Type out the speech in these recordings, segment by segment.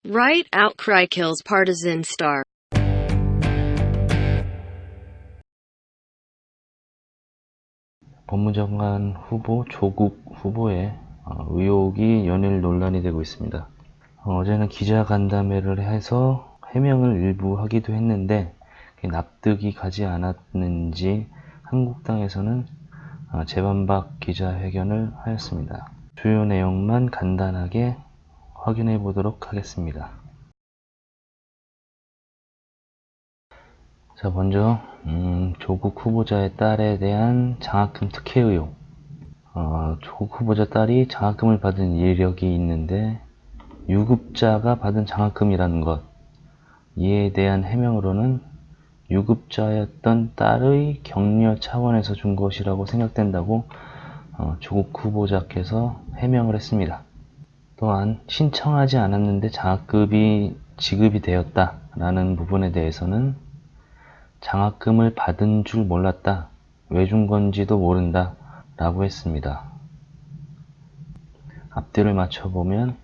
Right outcry kills partisan star. 법무장관 후보 조국 후보의 의혹이 연일 논란이 되고 있습니다. 어제는 기자간담회를 해서 해명을 일부 하기도 했는데 납득이 가지 않았는지 한국당에서는 재반박 기자회견을 하였습니다. 주요 내용만 간단하게 확인해 보도록 하겠습니다. 자, 먼저 조국 후보자의 딸에 대한 장학금 특혜 의혹. 조국 후보자 딸이 장학금을 받은 이력이 있는데 유급자가 받은 장학금이라는 것, 이에 대한 해명으로는 유급자였던 딸의 격려 차원에서 준 것이라고 생각된다고 조국 후보자께서 해명을 했습니다. 또한 신청하지 않았는데 장학금이 지급이 되었다라는 부분에 대해서는 장학금을 받은 줄 몰랐다, 왜 준 건지도 모른다 라고 했습니다. 앞뒤를 맞춰보면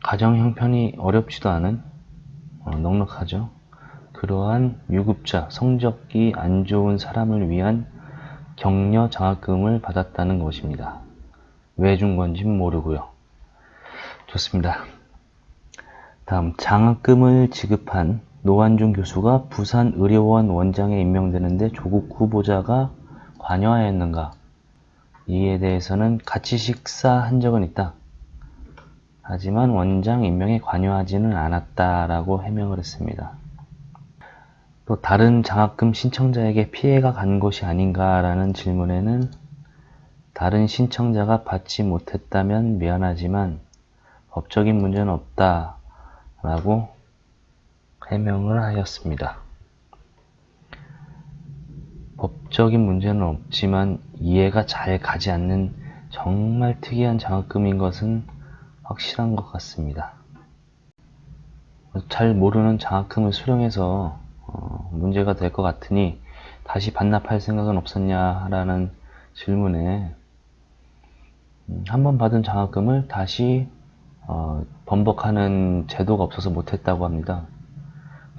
가정 형편이 어렵지도 않은 넉넉하죠. 그러한 유급자, 성적이 안 좋은 사람을 위한 격려 장학금을 받았다는 것입니다. 왜 준 건지는 모르고요. 좋습니다. 다음, 장학금을 지급한 노환중 교수가 부산의료원 원장에 임명되는데 조국 후보자가 관여하였는가? 이에 대해서는 같이 식사한 적은 있다. 하지만 원장 임명에 관여하지는 않았다라고 해명을 했습니다. 또 다른 장학금 신청자에게 피해가 간 것이 아닌가라는 질문에는 다른 신청자가 받지 못했다면 미안하지만 법적인 문제는 없다라고 해명을 하였습니다. 법적인 문제는 없지만 이해가 잘 가지 않는 정말 특이한 장학금인 것은 확실한 것 같습니다. 잘 모르는 장학금을 수령해서 문제가 될 것 같으니 다시 반납할 생각은 없었냐라는 질문에 한번 받은 장학금을 다시 번복하는 제도가 없어서 못했다고 합니다.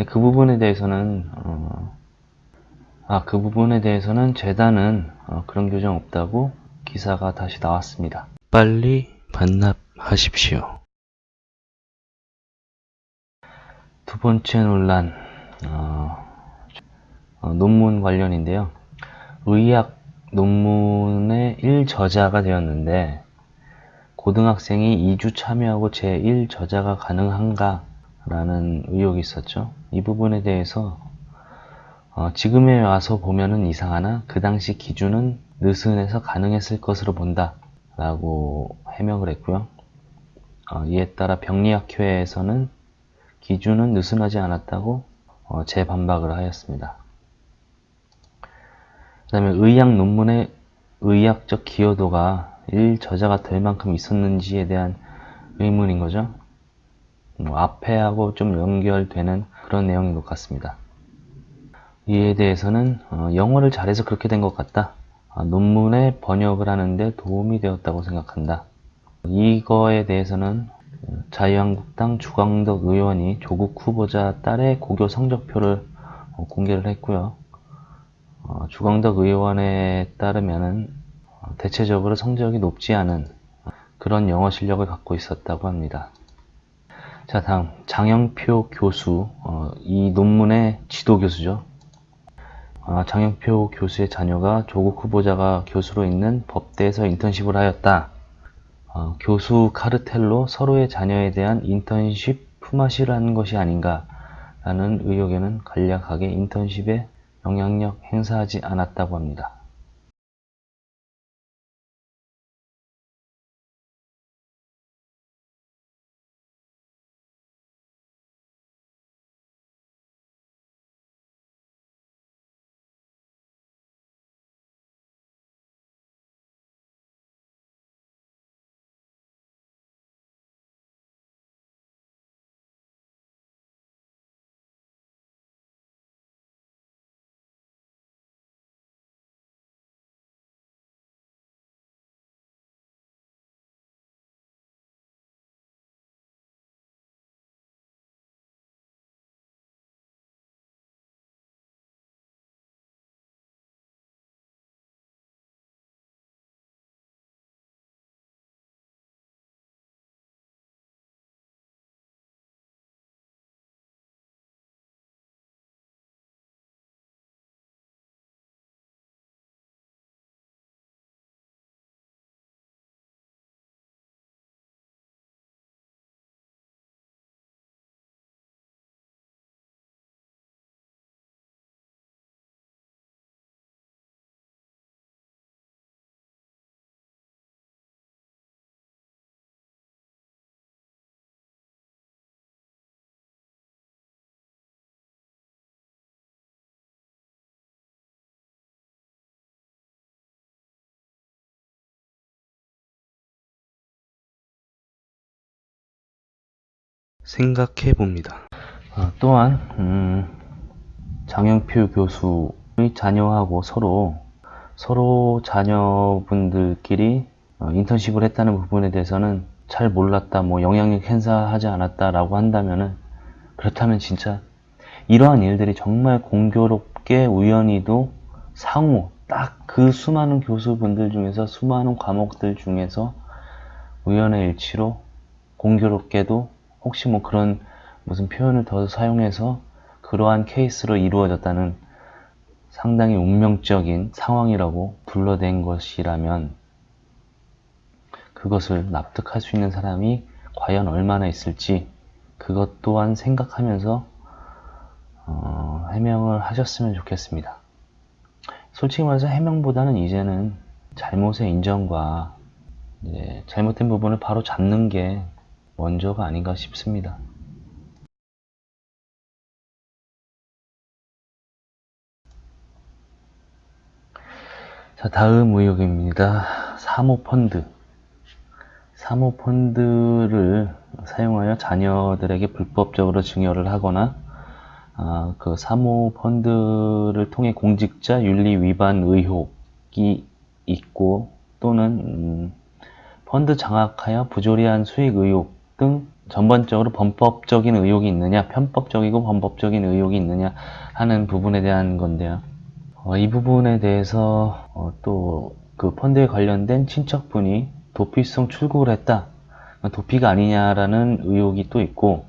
그 부분에 대해서는 재단은 그런 규정 없다고 기사가 다시 나왔습니다. 빨리 반납하십시오. 두 번째 논란, 논문 관련인데요. 의학 논문의 1저자가 되었는데 고등학생이 2주 참여하고 제1저자가 가능한가? 라는 의혹이 있었죠. 이 부분에 대해서 지금에 와서 보면은 이상하나 그 당시 기준은 느슨해서 가능했을 것으로 본다 라고 해명을 했고요. 이에 따라 병리학회에서는 기준은 느슨하지 않았다고 재반박을 하였습니다. 그 다음에 의학 논문의 의학적 기여도가 1저자가 될 만큼 있었는지에 대한 의문인 거죠. 앞에하고 좀 연결되는 그런 내용인 것 같습니다. 이에 대해서는 영어를 잘해서 그렇게 된 것 같다. 논문의 번역을 하는데 도움이 되었다고 생각한다. 이거에 대해서는 자유한국당 주광덕 의원이 조국 후보자 딸의 고교 성적표를 공개를 했고요. 주광덕 의원에 따르면은 대체적으로 성적이 높지 않은 그런 영어 실력을 갖고 있었다고 합니다. 자, 다음 장영표 교수, 이 논문의 지도 교수죠. 장영표 교수의 자녀가 조국 후보자가 교수로 있는 법대에서 인턴십을 하였다. 교수 카르텔로 서로의 자녀에 대한 인턴십 품앗이를 하는 것이 아닌가 라는 의혹에는 간략하게 인턴십에 영향력 행사하지 않았다고 합니다. 생각해 봅니다. 또한 장영표 교수의 자녀하고 서로 자녀분들끼리 인턴십을 했다는 부분에 대해서는 잘 몰랐다, 뭐 영향력 행사하지 않았다라고 한다면은, 그렇다면 진짜 이러한 일들이 정말 공교롭게 우연히도 상호 딱 그 수많은 교수분들 중에서, 수많은 과목들 중에서 우연의 일치로 공교롭게도 혹시 뭐 그런 무슨 표현을 더 사용해서 그러한 케이스로 이루어졌다는 상당히 운명적인 상황이라고 불러댄 것이라면, 그것을 납득할 수 있는 사람이 과연 얼마나 있을지 그것 또한 생각하면서 해명을 하셨으면 좋겠습니다. 솔직히 말해서 해명보다는 이제는 잘못의 인정과 잘못된 부분을 바로 잡는 게 먼저가 아닌가 싶습니다. 자, 다음 의혹입니다. 사모펀드를 사용하여 자녀들에게 불법적으로 증여를 하거나 그 사모펀드를 통해 공직자 윤리 위반 의혹이 있고, 또는 펀드 장악하여 부조리한 수익 의혹 등 전반적으로 범법적인 의혹이 있느냐, 편법적이고 범법적인 의혹이 있느냐 하는 부분에 대한 건데요. 이 부분에 대해서 또 그 펀드에 관련된 친척분이 도피성 출국을 했다, 도피가 아니냐라는 의혹이 또 있고,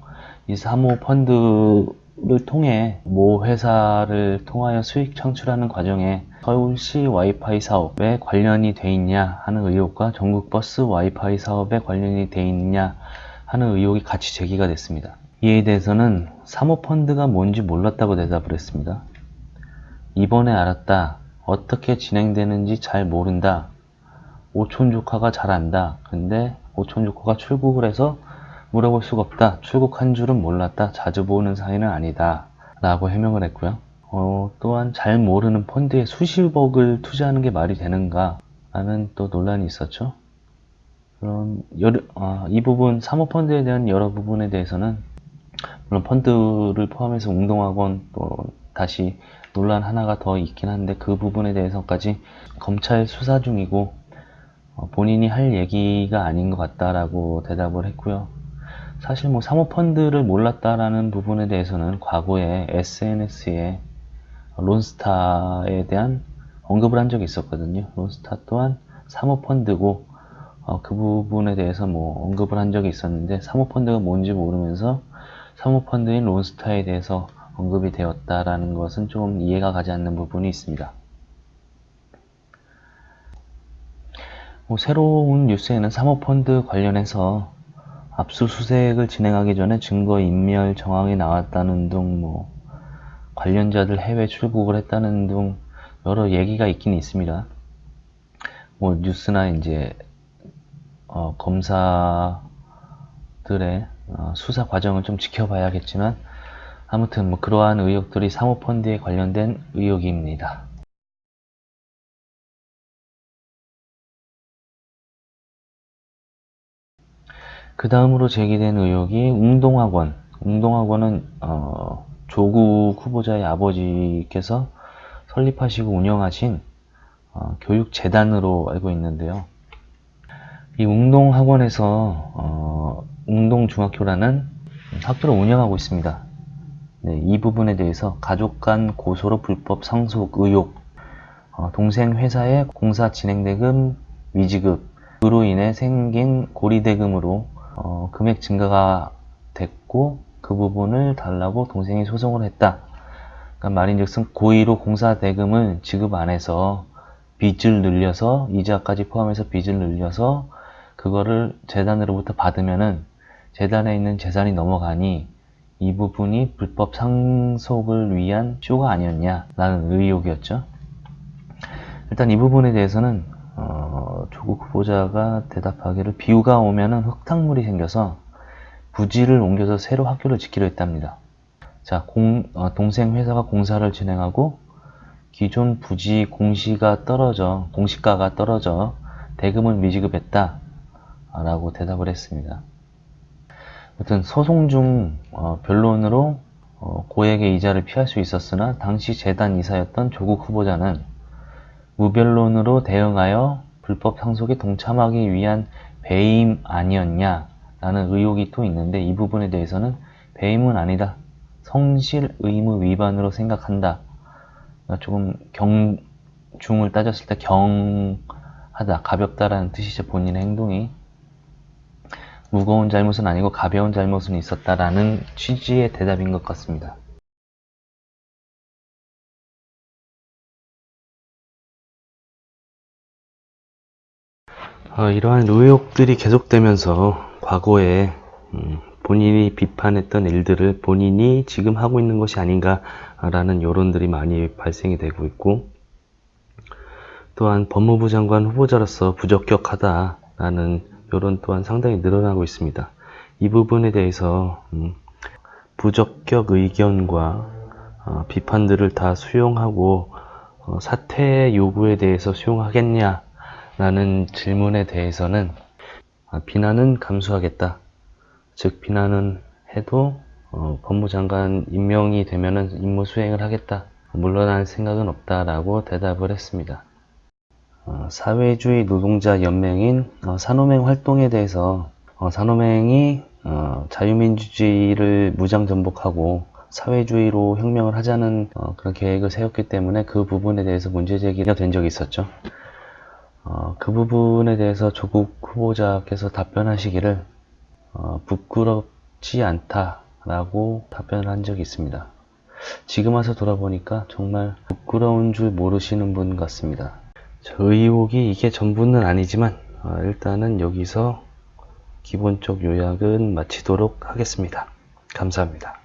이 사모펀드를 통해 모 회사를 통하여 수익 창출하는 과정에 서울시 와이파이 사업에 관련이 돼 있냐 하는 의혹과 전국버스 와이파이 사업에 관련이 돼 있냐 하는 의혹이 같이 제기가 됐습니다. 이에 대해서는 사모펀드가 뭔지 몰랐다고 대답을 했습니다. 이번에 알았다. 어떻게 진행되는지 잘 모른다. 오촌 조카가 잘 안다. 근데 오촌 조카가 출국을 해서 물어볼 수가 없다. 출국한 줄은 몰랐다. 자주 보는 사이는 아니다. 라고 해명을 했고요. 또한 잘 모르는 펀드에 수십억을 투자하는 게 말이 되는가 라는 또 논란이 있었죠. 그럼 이 부분, 사모펀드에 대한 여러 부분에 대해서는 물론 펀드를 포함해서 운동학원 또 다시 논란 하나가 더 있긴 한데, 그 부분에 대해서까지 검찰 수사 중이고 본인이 할 얘기가 아닌 것 같다라고 대답을 했고요. 사실 뭐 사모펀드를 몰랐다라는 부분에 대해서는 과거에 SNS에 론스타에 대한 언급을 한 적이 있었거든요. 론스타 또한 사모펀드고 그 부분에 대해서 뭐 언급을 한 적이 있었는데, 사모펀드가 뭔지 모르면서 사모펀드인 론스타에 대해서 언급이 되었다라는 것은 좀 이해가 가지 않는 부분이 있습니다. 새로운 뉴스에는 사모펀드 관련해서 압수수색을 진행하기 전에 증거인멸 정황이 나왔다는 등 관련자들 해외 출국을 했다는 등 여러 얘기가 있긴 있습니다. 뉴스나 이제 검사들의 수사 과정을 좀 지켜봐야겠지만, 아무튼 그러한 의혹들이 사모펀드에 관련된 의혹입니다. 그 다음으로 제기된 의혹이 웅동학원은 조국 후보자의 아버지께서 설립하시고 운영하신 교육재단으로 알고 있는데요. 이 웅동학원에서 웅동중학교라는 학교를 운영하고 있습니다. 이 부분에 대해서 가족 간 고소로 불법 상속 의혹, 동생 회사의 공사 진행대금 미지급으로 인해 생긴 고리대금으로 금액 증가가 됐고, 그 부분을 달라고 동생이 소송을 했다. 그러니까 말인즉슨 고의로 공사 대금을 지급 안 해서 빚을 늘려서, 이자까지 포함해서 빚을 늘려서 그거를 재단으로부터 받으면은 재단에 있는 재산이 넘어가니 이 부분이 불법 상속을 위한 쇼가 아니었냐라는 의혹이었죠. 일단 이 부분에 대해서는 조국 후보자가 대답하기를, 비유가 오면은 흙탕물이 생겨서 부지를 옮겨서 새로 학교를 짓기로 했답니다. 자, 동생 회사가 공사를 진행하고 기존 부지 공시가가 떨어져 대금을 미지급했다 라고 대답을 했습니다. 여튼 소송 중 변론으로 고액의 이자를 피할 수 있었으나 당시 재단 이사였던 조국 후보자는 무변론으로 대응하여 불법 상속에 동참하기 위한 배임 아니었냐 라는 의혹이 또 있는데, 이 부분에 대해서는 배임은 아니다, 성실 의무 위반으로 생각한다, 조금 경중을 따졌을 때 경하다, 가볍다라는 뜻이죠. 본인의 행동이 무거운 잘못은 아니고 가벼운 잘못은 있었다라는 취지의 대답인 것 같습니다. 이러한 의혹들이 계속되면서 과거에 본인이 비판했던 일들을 본인이 지금 하고 있는 것이 아닌가라는 여론들이 많이 발생이 되고 있고, 또한 법무부 장관 후보자로서 부적격하다라는 여론 또한 상당히 늘어나고 있습니다. 이 부분에 대해서 부적격 의견과 비판들을 다 수용하고 사퇴 요구에 대해서 수용하겠냐 라는 질문에 대해서는 비난은 감수하겠다, 즉 비난은 해도 법무장관 임명이 되면은 임무 수행을 하겠다, 물러날 생각은 없다라고 대답을 했습니다. 사회주의 노동자 연맹인 산호맹 활동에 대해서 산호맹이 자유민주주의를 무장전복하고 사회주의로 혁명을 하자는 그런 계획을 세웠기 때문에 그 부분에 대해서 문제제기가 된 적이 있었죠. 그 부분에 대해서 조국 후보자께서 답변하시기를 부끄럽지 않다라고 답변을 한 적이 있습니다. 지금 와서 돌아보니까 정말 부끄러운 줄 모르시는 분 같습니다. 의혹이 이게 전부는 아니지만 일단은 여기서 기본적 요약은 마치도록 하겠습니다. 감사합니다.